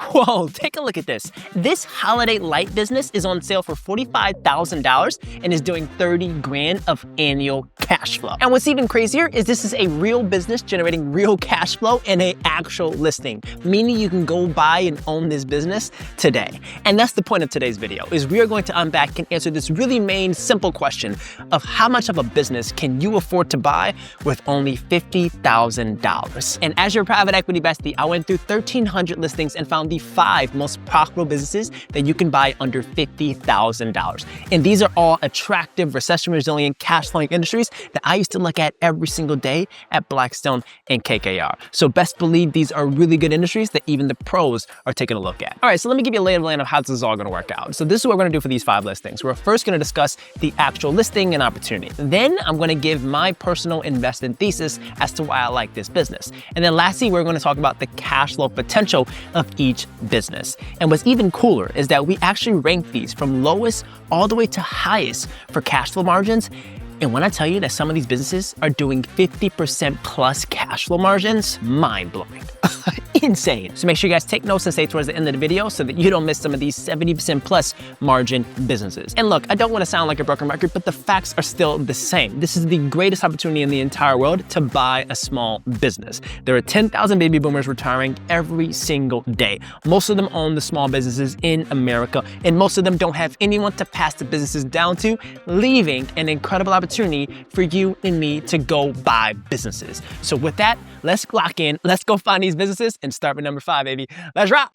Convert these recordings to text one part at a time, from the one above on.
Whoa, take a look at this. This holiday light business is on sale for $45,000 and is doing 30 grand of annual cash flow. And what's even crazier is this is a real business generating real cash flow and an actual listing, meaning you can go buy and own this business today. And that's the point of today's video, is we are going to unpack and answer this really main simple question of how much of a business can you afford to buy with only $50,000. And as your private equity bestie, I went through 1,300 listings and found the 5 most profitable businesses that you can buy under $50,000. And these are all attractive, recession-resilient, cash-flowing industries that I used to look at every single day at Blackstone and KKR. So best believe these are really good industries that even the pros are taking a look at. All right, so let me give you a lay of the land of how this is all gonna work out. So this is what we're gonna do for these 5 listings. We're first gonna discuss the actual listing and opportunity. Then I'm gonna give my personal investment thesis as to why I like this business. And then lastly, we're gonna talk about the cash flow potential of each business. And what's even cooler is that we actually rank these from lowest all the way to highest for cash flow margins. And when I tell you that some of these businesses are doing 50% plus cash flow margins, mind-blowing. Insane. So make sure you guys take notes and stay towards the end of the video so that you don't miss some of these 70% plus margin businesses. And look, I don't want to sound like a broken record, but the facts are still the same. This is the greatest opportunity in the entire world to buy a small business. There are 10,000 baby boomers retiring every single day. Most of them own the small businesses in America, and most of them don't have anyone to pass the businesses down to, leaving an incredible opportunity for you and me to go buy businesses. So with that, let's lock in, let's go find these businesses and start with number 5, baby. Let's rock.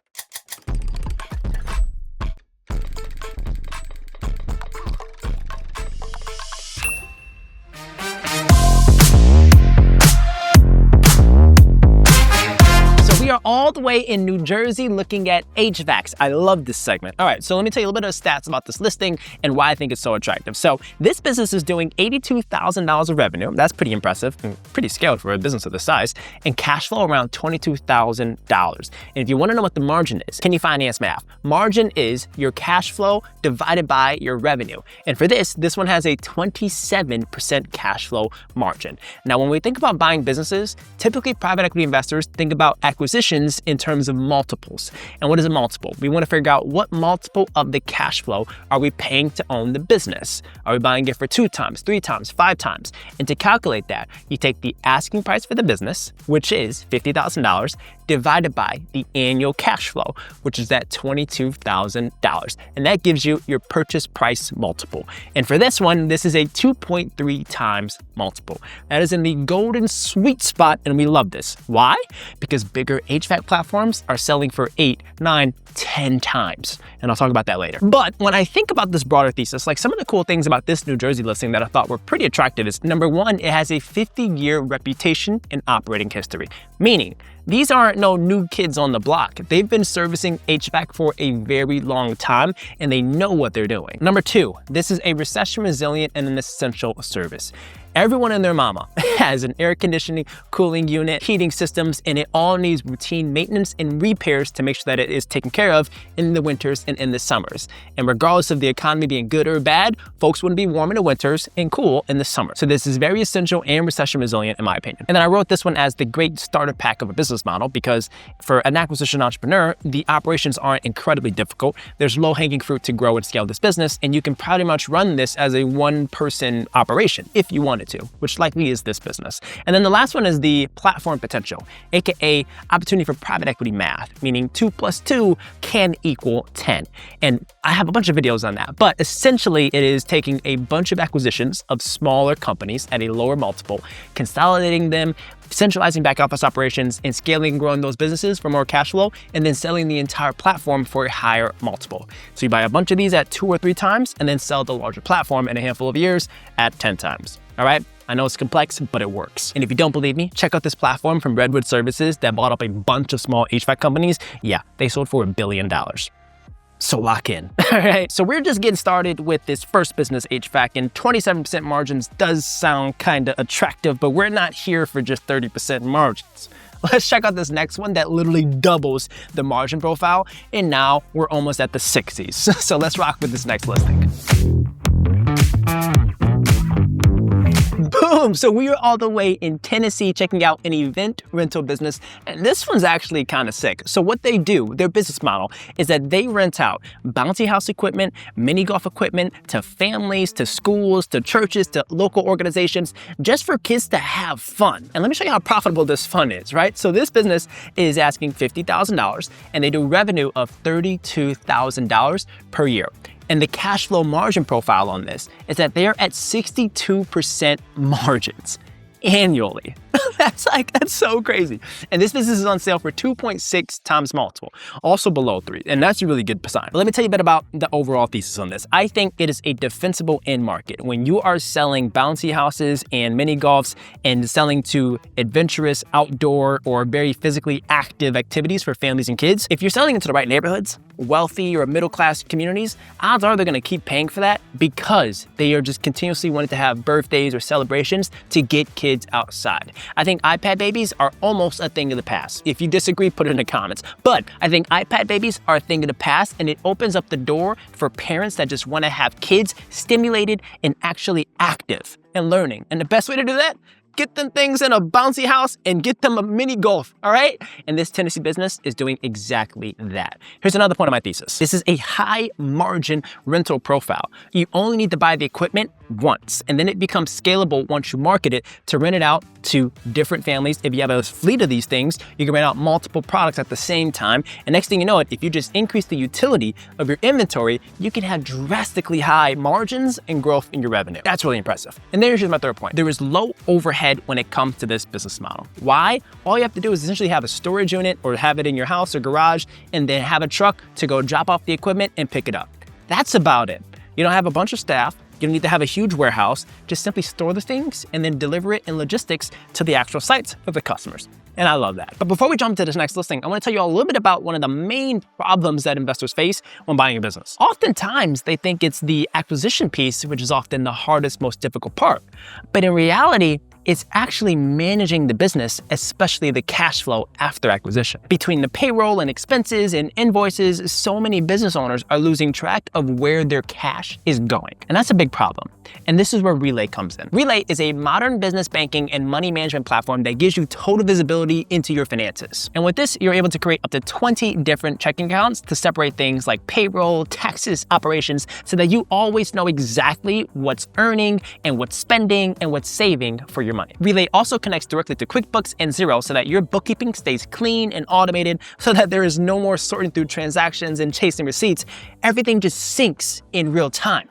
We are all the way in New Jersey looking at HVACs. I love this segment. All right, so let me tell you a little bit of stats about this listing and why I think it's so attractive. So this business is doing $82,000 of revenue. That's pretty impressive and pretty scaled for a business of this size, and cash flow around $22,000. And if you want to know what the margin is, can you finance math? Margin is your cash flow divided by your revenue. And for this one has a 27% cash flow margin. Now, when we think about buying businesses, typically private equity investors think about acquisitions in terms of multiples. And what is a multiple? We want to figure out what multiple of the cash flow are we paying to own the business. Are we buying it for 2 times, 3 times, 5 times? And to calculate that, you take the asking price for the business, which is $50,000, divided by the annual cash flow, which is that $22,000. And that gives you your purchase price multiple. And for this one, this is a 2.3 times multiple. That is in the golden sweet spot, and we love this. Why? Because bigger HVAC platforms are selling for 8, 9, 10 times. And I'll talk about that later. But when I think about this broader thesis, like some of the cool things about this New Jersey listing that I thought were pretty attractive is, number 1, it has a 50-year reputation and operating history. Meaning, these aren't no new kids on the block. They've been servicing HVAC for a very long time, and they know what they're doing. Number 2, this is a recession resilient and an essential service. Everyone and their mama has an air conditioning, cooling unit, heating systems, and it all needs routine maintenance and repairs to make sure that it is taken care of in the winters and in the summers. And regardless of the economy being good or bad, folks wouldn't be warm in the winters and cool in the summer. So this is very essential and recession resilient in my opinion. And then I wrote this one as the great starter pack of a business model because for an acquisition entrepreneur, the operations aren't incredibly difficult. There's low-hanging fruit to grow and scale this business, and you can pretty much run this as a one-person operation if you want to, which likely is this business. And then the last one is the platform potential, aka opportunity for private equity math, meaning 2 + 2 can equal 10. And I have a bunch of videos on that, but essentially it is taking a bunch of acquisitions of smaller companies at a lower multiple, consolidating them, centralizing back office operations, and scaling and growing those businesses for more cash flow, and then selling the entire platform for a higher multiple. So you buy a bunch of these at 2 or 3 times, and then sell the larger platform in a handful of years at 10 times. All right? I know it's complex, but it works. And if you don't believe me, check out this platform from Redwood Services that bought up a bunch of small HVAC companies. Yeah, they sold for $1 billion. So lock in. All right, so we're just getting started with this first business, HVAC, and 27% margins does sound kind of attractive, but we're not here for just 30% margins. Let's check out this next one that literally doubles the margin profile, and now we're almost at the 60s. So let's rock with this next listing. Boom! Boom! So we are all the way in Tennessee checking out an event rental business, and this one's actually kind of sick. So what they do, their business model, is that they rent out bouncy house equipment, mini golf equipment to families, to schools, to churches, to local organizations, just for kids to have fun. And let me show you how profitable this fun is, right? So this business is asking $50,000, and they do revenue of $32,000 per year. And the cash flow margin profile on this is that they're at 62% margins annually. That's so crazy. And this business is on sale for 2.6 times multiple, also below 3. And that's a really good sign. But let me tell you a bit about the overall thesis on this. I think it is a defensible end market. When you are selling bouncy houses and mini golfs and selling to adventurous, outdoor, or very physically active activities for families and kids, if you're selling into the right neighborhoods, wealthy or middle-class communities, odds are they're gonna keep paying for that because they are just continuously wanting to have birthdays or celebrations to get kids outside. I think iPad babies are almost a thing of the past. If you disagree, put it in the comments. But I think iPad babies are a thing of the past, and it opens up the door for parents that just wanna have kids stimulated and actually active and learning. And the best way to do that? Get them things in a bouncy house and get them a mini golf, all right? And this Tennessee business is doing exactly that. Here's another point of my thesis. This is a high margin rental profile. You only need to buy the equipment once, and then it becomes scalable once you market it to rent it out to different families. If you have a fleet of these things, you can rent out multiple products at the same time. And next thing you know it, if you just increase the utility of your inventory, you can have drastically high margins and growth in your revenue. That's really impressive. And then here's my third point. There is low overhead when it comes to this business model. Why? All you have to do is essentially have a storage unit or have it in your house or garage, and then have a truck to go drop off the equipment and pick it up. That's about it. You don't have a bunch of staff. You don't need to have a huge warehouse. Just simply store the things and then deliver it in logistics to the actual sites for the customers. And I love that. But before we jump to this next listing, I want to tell you all a little bit about one of the main problems that investors face when buying a business. Oftentimes, they think it's the acquisition piece, which is often the hardest, most difficult part. But in reality, it's actually managing the business, especially the cash flow after acquisition. Between the payroll and expenses and invoices, so many business owners are losing track of where their cash is going. And that's a big problem. And this is where Relay comes in. Relay is a modern business banking and money management platform that gives you total visibility into your finances. And with this, you're able to create up to 20 different checking accounts to separate things like payroll, taxes, operations, so that you always know exactly what's earning and what's spending and what's saving for your money. Relay also connects directly to QuickBooks and Xero so that your bookkeeping stays clean and automated, so that there is no more sorting through transactions and chasing receipts. Everything just syncs in real time.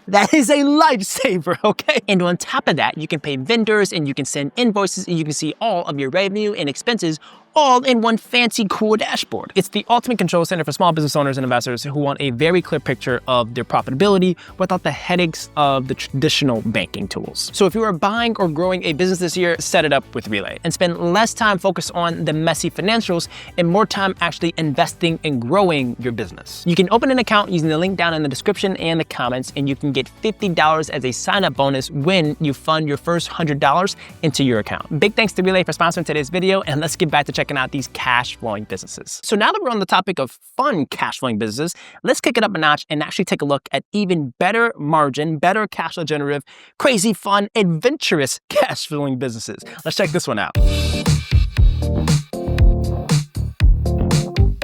That is a lifesaver, okay? And on top of that, you can pay vendors and you can send invoices and you can see all of your revenue and expenses all in one fancy, cool dashboard. It's the ultimate control center for small business owners and investors who want a very clear picture of their profitability without the headaches of the traditional banking tools. So if you are buying or growing a business this year, set it up with Relay and spend less time focused on the messy financials and more time actually investing and growing your business. You can open an account using the link down in the description and the comments, and you can get $50 as a sign-up bonus when you fund your first $100 into your account. Big thanks to Relay for sponsoring today's video, and let's get back to checking out these cash flowing businesses. So now that we're on the topic of fun cash flowing businesses, let's kick it up a notch and actually take a look at even better margin, better cash flow generative, crazy fun, adventurous cash flowing businesses. Let's check this one out.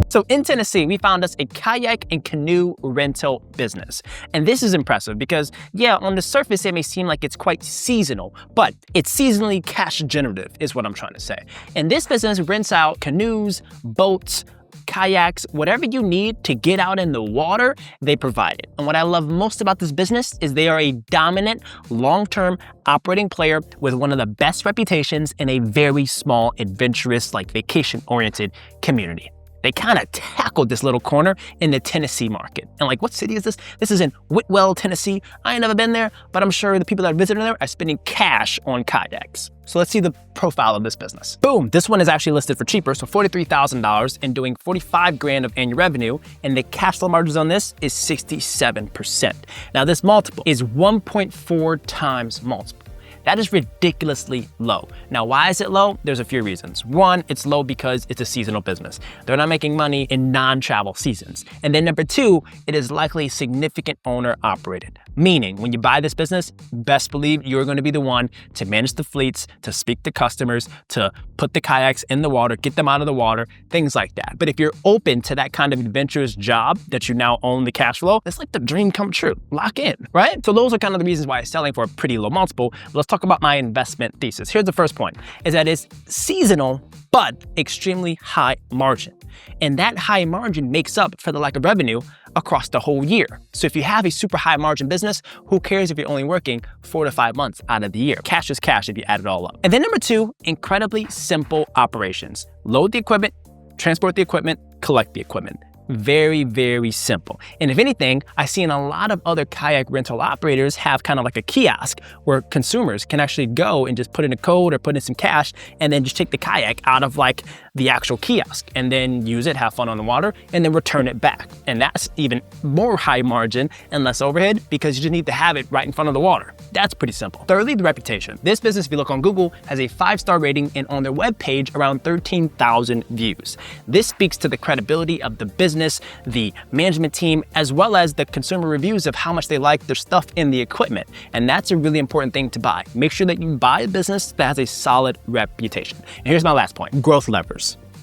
So in Tennessee, we found us a kayak and canoe rental business. And this is impressive because, yeah, on the surface, it may seem like it's quite seasonal, but it's seasonally cash generative is what I'm trying to say. And this business rents out canoes, boats, kayaks, whatever you need to get out in the water, they provide it. And what I love most about this business is they are a dominant, long-term operating player with one of the best reputations in a very small, adventurous, like vacation-oriented community. They kind of tackled this little corner in the Tennessee market. And like, what city is this? This is in Whitwell, Tennessee. I ain't never been there, but I'm sure the people that are visiting there are spending cash on kayaks. So let's see the profile of this business. Boom, this one is actually listed for cheaper, so $43,000 and doing 45 grand of annual revenue, and the cash flow margins on this is 67%. Now this multiple is 1.4 times multiple. That is ridiculously low. Now, why is it low? There's a few reasons. One, it's low because it's a seasonal business. They're not making money in non-travel seasons. And then number two, it is likely significant owner operated. Meaning, when you buy this business, best believe you're going to be the one to manage the fleets, to speak to customers, to put the kayaks in the water, get them out of the water, things like that. But if you're open to that kind of adventurous job that you now own the cash flow, it's like the dream come true. Lock in, right? So those are kind of the reasons why it's selling for a pretty low multiple. Let's talk about my investment thesis. Here's the first point, is that it's seasonal, but extremely high margin. And that high margin makes up for the lack of revenue across the whole year. So if you have a super high margin business, who cares if you're only working 4 to 5 months out of the year? Cash is cash if you add it all up. And then number two, incredibly simple operations. Load the equipment, transport the equipment, collect the equipment. Very, very simple. And if anything, I've seen a lot of other kayak rental operators have kind of like a kiosk where consumers can actually go and just put in a code or put in some cash and then just take the kayak out of like the actual kiosk and then use it, have fun on the water, and then return it back. And that's even more high margin and less overhead because you just need to have it right in front of the water. That's pretty simple. Thirdly, the reputation. This business, if you look on Google, has a 5-star rating and on their webpage around 13,000 views. This speaks to the credibility of the business, the management team, as well as the consumer reviews of how much they like their stuff in the equipment. And that's a really important thing to buy. Make sure that you buy a business that has a solid reputation. And here's my last point, growth levers.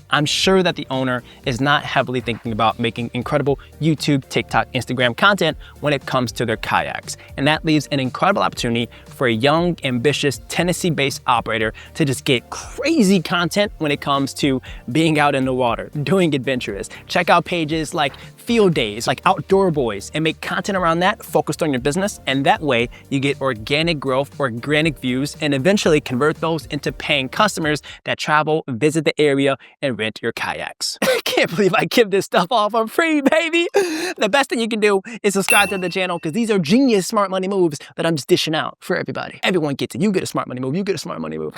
I'm sure that the owner is not heavily thinking about making incredible YouTube, TikTok, Instagram content when it comes to their kayaks. And that leaves an incredible opportunity for a young, ambitious, Tennessee-based operator to just get crazy content when it comes to being out in the water, doing adventurous. Check out pages like Field Days, like Outdoor Boys, and make content around that focused on your business. And that way you get organic growth, organic views, and eventually convert those into paying customers that travel, visit the area, and rent your kayaks. I can't believe I give this stuff all for free, baby. The best thing you can do is subscribe to the channel because these are genius smart money moves that I'm just dishing out for everybody. Everyone gets it. You get a smart money move. You get a smart money move.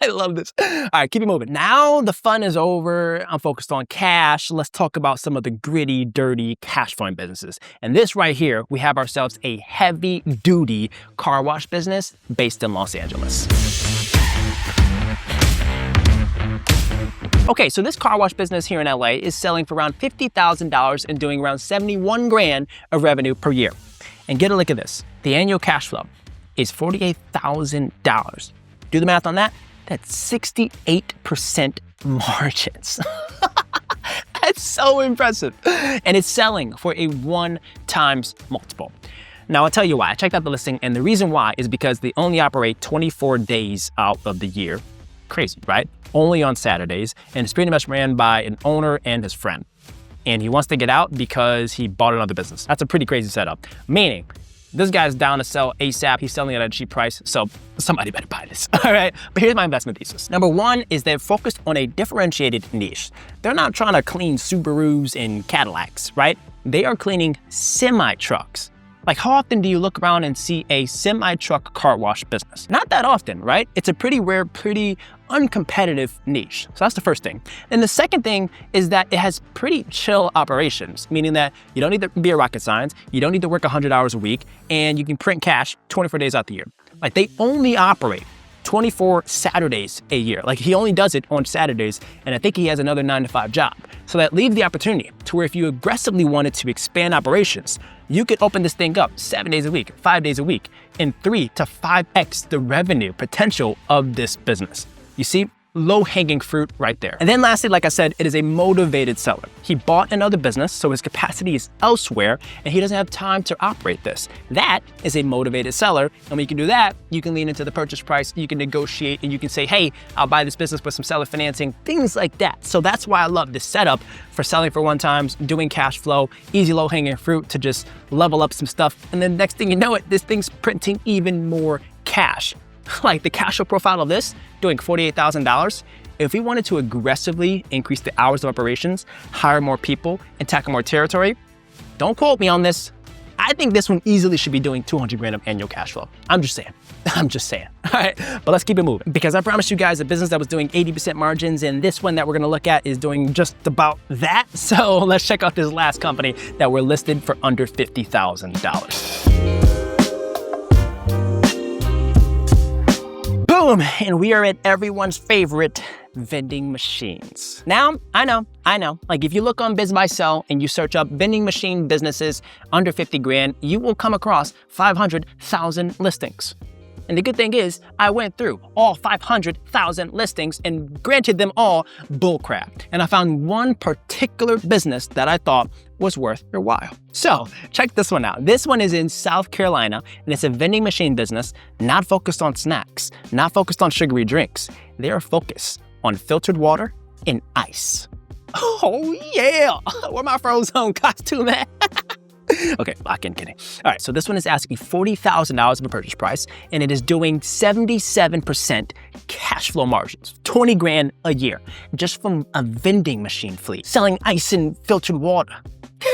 I love this. All right, keep it moving. Now the fun is over. I'm focused on cash. Let's talk about some of the gritty, dirty cash flowing businesses. And this right here, we have ourselves a heavy duty car wash business based in Los Angeles. Okay, so this car wash business here in LA is selling for around $50,000 and doing around 71 grand of revenue per year. And get a look at this. The annual cash flow is $48,000. Do the math on that. That's 68% margins. That's so impressive. And it's selling for a 1x multiple. Now, I'll tell you why. I checked out the listing, and the reason why is because they only operate 24 days out of the year. Crazy, right? Only on Saturdays, and it's pretty much ran by an owner and his friend. And he wants to get out because he bought another business. That's a pretty crazy setup. Meaning, this guy's down to sell ASAP. He's selling it at a cheap price, so somebody better buy this, all right? But here's my investment thesis. Number one is they're focused on a differentiated niche. They're not trying to clean Subarus and Cadillacs, right? They are cleaning semi-trucks. Like, how often do you look around and see a semi-truck car wash business? Not that often, right? It's a pretty rare, pretty uncompetitive niche. So that's the first thing. And the second thing is that it has pretty chill operations, meaning that you don't need to be a rocket science, you don't need to work 100 hours a week, and you can print cash 24 days out the year. Like, they only operate 24 Saturdays a year. Like, he only does it on Saturdays, and I think he has another 9-to-5 job. So that leaves the opportunity to where if you aggressively wanted to expand operations, you could open this thing up 7 days a week, 5 days a week, and 3 to 5x the revenue potential of this business. You see? Low-hanging fruit right there. And then lastly, like I said, it is a motivated seller. He bought another business, so his capacity is elsewhere, and he doesn't have time to operate this. That is a motivated seller, and when you can do that, you can lean into the purchase price, you can negotiate, and you can say, hey, I'll buy this business with some seller financing, things like that. So that's why I love this setup for selling for one times, doing cash flow, easy low-hanging fruit to just level up some stuff, and then next thing you know it, this thing's printing even more cash. Like the cash flow profile of this, doing $48,000, if we wanted to aggressively increase the hours of operations, hire more people, and tackle more territory, don't quote me on this. I think this one easily should be doing 200 grand of annual cash flow. I'm just saying. All right, but let's keep it moving because I promised you guys a business that was doing 80% margins, and this one that we're gonna look at is doing just about that. So let's check out this last company that were listed for under $50,000. Boom, and we are at everyone's favorite vending machines. Now, I know, like if you look on Biz Buy Sell and you search up vending machine businesses under 50 grand, you will come across 500,000 listings. And the good thing is, I went through all 500,000 listings and granted them all bullcrap. And I found one particular business that I thought was worth your while. So check this one out. This one is in South Carolina, and it's a vending machine business, not focused on snacks, not focused on sugary drinks. They are focused on filtered water and ice. Oh yeah, where my Frozone costume at? Okay, lock in, kidding. All right, so this one is asking $40,000 of a purchase price, and it is doing 77% cash flow margins, 20 grand a year, just from a vending machine fleet, selling ice and filtered water.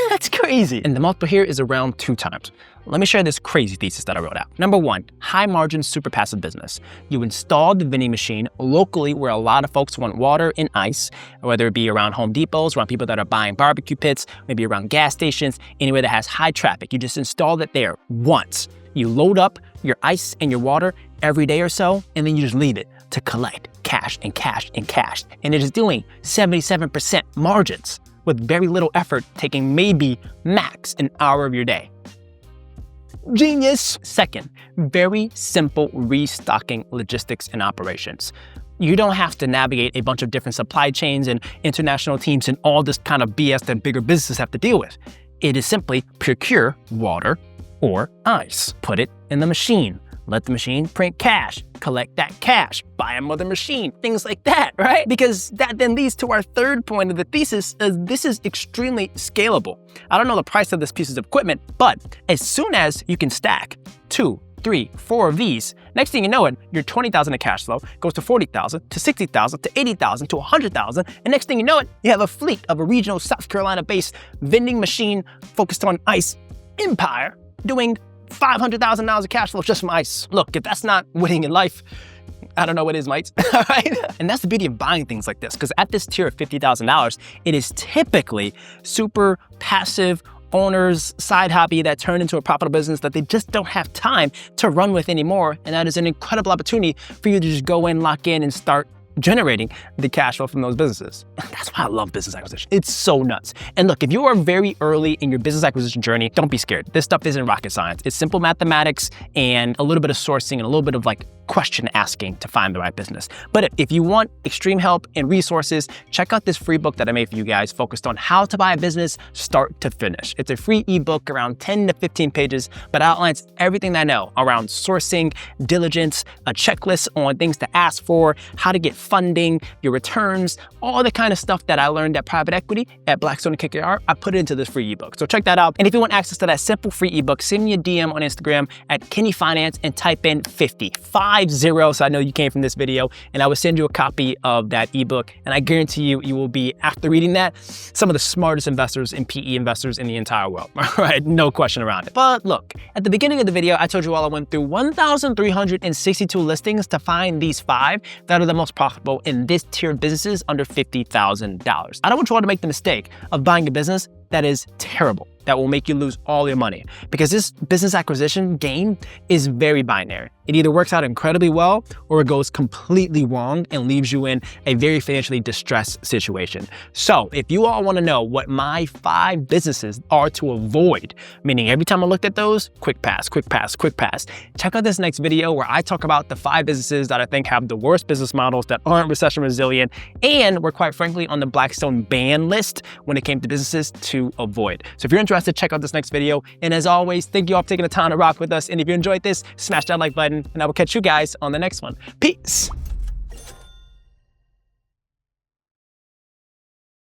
That's crazy. And the multiple here is around 2 times. Let me share this crazy thesis that I wrote out. Number 1, high margin, super passive business. You install the vending machine locally where a lot of folks want water and ice, whether it be around Home Depots, around people that are buying barbecue pits, maybe around gas stations, anywhere that has high traffic. You just install it there once. You load up your ice and your water every day or so, and then you just leave it to collect cash and cash and cash. And it is doing 77% margins with very little effort, taking maybe max an hour of your day. Genius. Second, very simple restocking logistics and operations. You don't have to navigate a bunch of different supply chains and international teams and all this kind of BS that bigger businesses have to deal with. It is simply procure water or ice, put it in the machine, let the machine print cash, collect that cash, buy another machine, things like that, right? Because that then leads to our third point of the thesis, is this is extremely scalable. I don't know the price of this piece of equipment, but as soon as you can stack 2, 3, 4 of these, next thing you know it, your 20,000 in cash flow goes to 40,000, to 60,000, to 80,000, to 100,000, and next thing you know it, you have a fleet of a regional South Carolina-based vending machine focused on ice empire doing $500,000 of cash flow just from ice. Look, if that's not winning in life, I don't know what is, mates. All right? And that's the beauty of buying things like this, because at this tier of $50,000, it is typically super passive owners' side hobby that turned into a profitable business that they just don't have time to run with anymore. And that is an incredible opportunity for you to just go in, lock in, and start generating the cash flow from those businesses. That's why I love business acquisition. It's so nuts. And look, if you are very early in your business acquisition journey, don't be scared. This stuff isn't rocket science. It's simple mathematics and a little bit of sourcing and a little bit of like question asking to find the right business. But if you want extreme help and resources, check out this free book that I made for you guys focused on how to buy a business start to finish. It's a free ebook around 10 to 15 pages, but outlines everything that I know around sourcing, diligence, a checklist on things to ask for, how to get funding, your returns, all the kind of stuff that I learned at private equity, at Blackstone and KKR, I put it into this free ebook. So check that out. And if you want access to that simple free ebook, send me a DM on Instagram at Kenny Finance and type in 50, so I know you came from this video, and I will send you a copy of that ebook. And I guarantee you, you will be, after reading that, some of the smartest investors and PE investors in the entire world. All right, no question around it. But look, at the beginning of the video, I told you all I went through 1,362 listings to find these 5 that are the most profitable in this tiered businesses under $50,000. I don't want you all to make the mistake of buying a business that is terrible, that will make you lose all your money, because this business acquisition game is very binary. It either works out incredibly well or it goes completely wrong and leaves you in a very financially distressed situation. So if you all want to know what my 5 businesses are to avoid, meaning every time I looked at those, quick pass, quick pass, quick pass, check out this next video where I talk about the 5 businesses that I think have the worst business models, that aren't recession resilient, and were quite frankly on the Blackstone ban list when it came to businesses to avoid. So if you're interested, check out this next video. And as always, thank you all for taking the time to rock with us. And if you enjoyed this, smash that like button, and I will catch you guys on the next one. Peace.